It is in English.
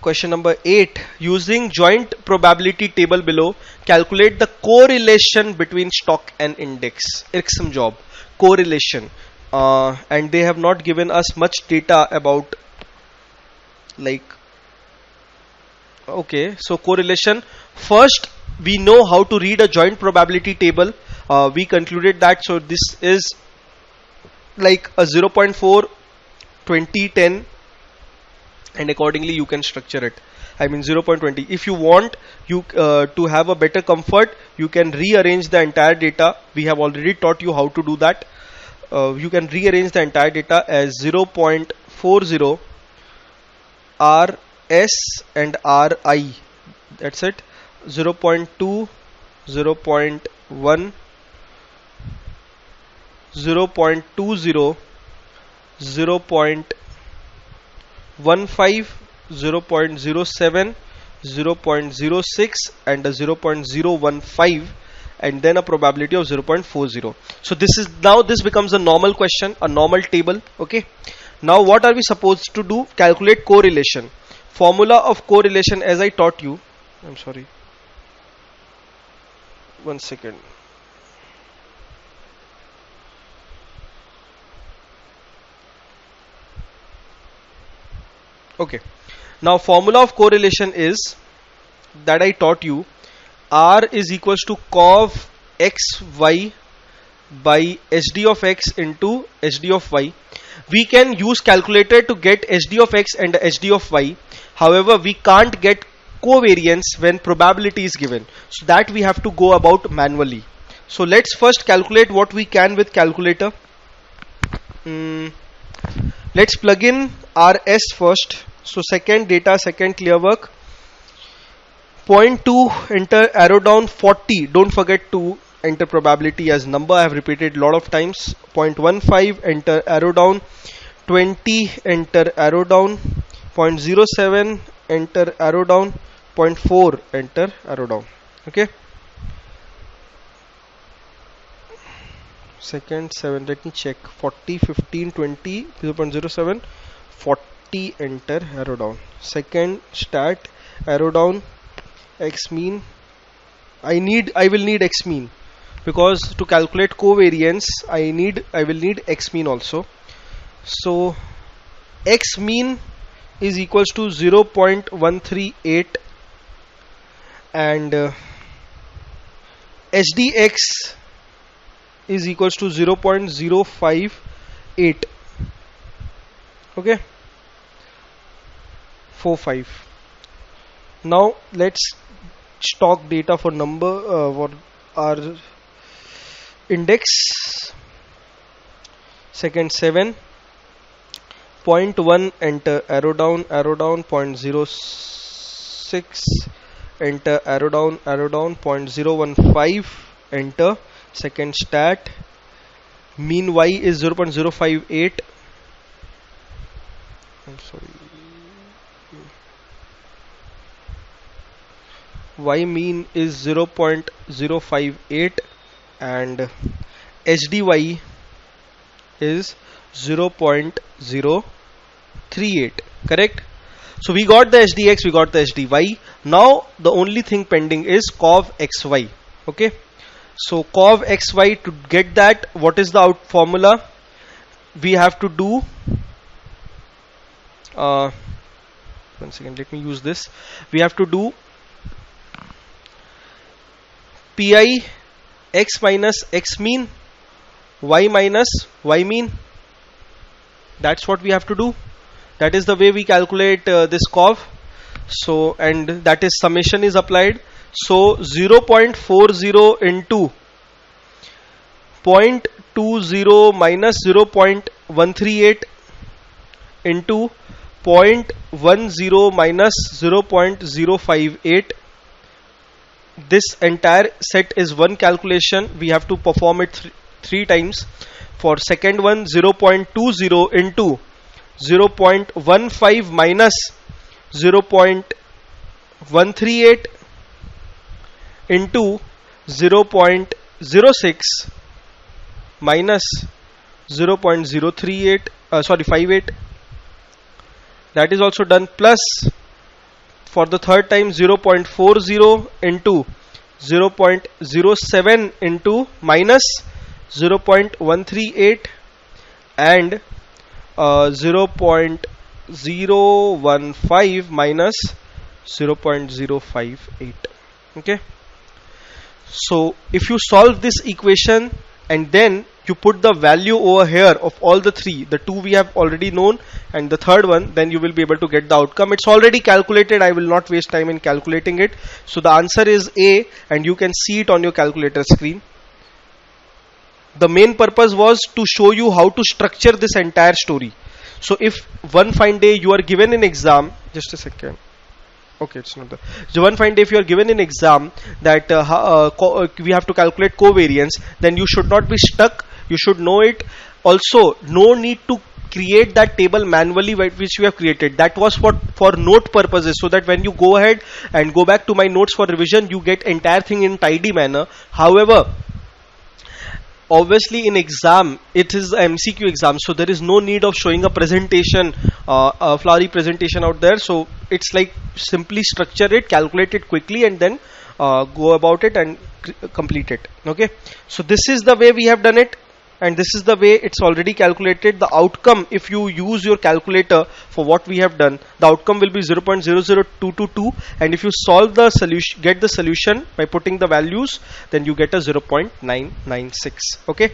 Question number 8. Using joint probability table below, calculate the correlation between stock and index. Irksome job. Correlation. And they have not given us much data about, like, okay, so correlation. First, we know how to read a joint probability table. We concluded that. So this is like a 0.4, 20, 10, and accordingly you can structure it. I mean 0.20. If you want you to have a better comfort, you can rearrange the entire data. We have already taught you how to do that. You can rearrange the entire data as 0.40 RS and RI. That's it. 0.2, 0.1, 0.20, 0.15, 0.07, 0.06 and a 0.015, and then a probability of 0.40. So this becomes a normal question, a normal table. Okay, now what are we supposed to do? Calculate correlation. Formula of correlation, as I taught you. I'm sorry, 1 second. Okay, now formula of correlation is that I taught you. R is equals to cov xy by hd of x into hd of y. We can use calculator to get hd of x and hd of y. However, we can't get covariance when probability is given. So that we have to go about manually. So let's first calculate what we can with calculator. Let's plug in RS first. So second data, second clear work. 0.2, enter arrow down. 40, don't forget to enter probability as number. I have repeated a lot of times. 0.15, enter arrow down. 20, enter arrow down. 0.07, enter arrow down. 0.4, enter arrow down. Okay, second 7, let me check. 40, 15, 20, 0.07, 40, enter arrow down. Second stat, arrow down, x mean. I will need x mean, because to calculate covariance I will need x mean also. So x mean is equals to 0.138 and HDX is equals to 0.058. Okay, 45. Now let's stock data for number for our index. Second 7, 0.1, enter arrow down, 0.06, enter arrow down, 0.015, enter. Second stat, mean y is 0.058. I'm sorry, y mean is 0.058 and HDY is 0.038. Correct? So we got the HDX, we got the HDY. Now the only thing pending is cov xy. Okay, so cov xy, to get that, what is the out formula? We have to do 1 second, let me use this. We have to do pi x minus x mean, y minus y mean. That's what we have to do. That is the way we calculate this cov. So, and that is summation is applied. So 0.40 into 0.20 minus 0.138 into 0.10 minus 0.058. This entire set is one calculation. We have to perform it three times. For second one, 0.20 into 0.15 minus 0.138 into 0.06 minus 0.038 58. That is also done, plus for the third time 0.40 into 0.07 into minus 0.138 and 0.015 minus 0.058. Okay, so if you solve this equation and then you put the value over here of all the three, the two we have already known and the third one, then you will be able to get the outcome. It's already calculated. I will not waste time in calculating it. So the answer is A, and you can see it on your calculator screen. The main purpose was to show you how to structure this entire story. So if one fine day you are given an exam, just a second. Okay, it's not the. So one fine day, if you are given an exam that we have to calculate covariance, then you should not be stuck. You should know it. Also, no need to create that table manually which you have created. That was for note purposes, so that when you go ahead and go back to my notes for revision, you get entire thing in tidy manner. However, obviously in exam it is a MCQ exam, so there is no need of showing a presentation, a flowery presentation out there. So it's like simply structure it, calculate it quickly, and then go about it and complete it. Okay, so this is the way we have done it, and this is the way it's already calculated. The outcome, if you use your calculator for what we have done, the outcome will be 0.00222, and if you solve the solution, get the solution by putting the values, then you get a 0.996. Okay.